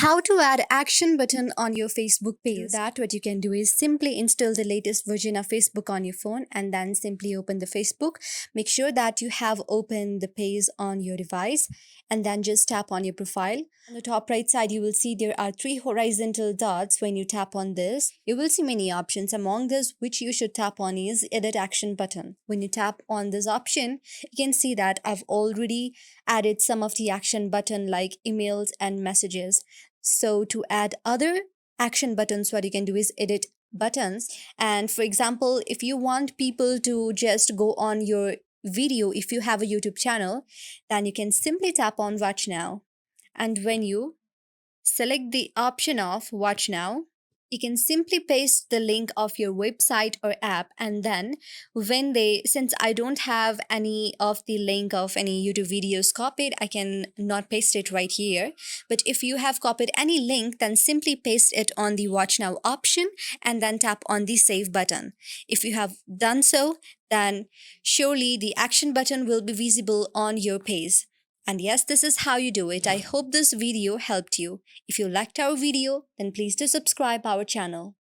How to add action button on your Facebook page. To that, what you can do is simply install the latest version of Facebook on your phone and then simply open the Facebook. Make sure that you have opened the page on your device and then just tap on your profile. On the top right side, you will see there are three horizontal dots. When you tap on this, you will see many options. Among this, which you should tap on is edit action button. When you tap on this option, you can see that I've already added some of the action button like emails and messages. So to add other action buttons, what you can do is edit buttons. And for example, if you want people to just go on your video, if you have a YouTube channel, then you can simply tap on watch now. And when you select the option of watch now, you can simply paste the link of your website or app, and then when they, since I don't have any of the link of any YouTube videos copied, I can not paste it right here. But if you have copied any link, then simply paste it on the watch now option and then tap on the save button. If you have done so, then surely the action button will be visible on your page. And yes, this is how you do it. I hope this video helped you. If you liked our video, then please do subscribe our channel.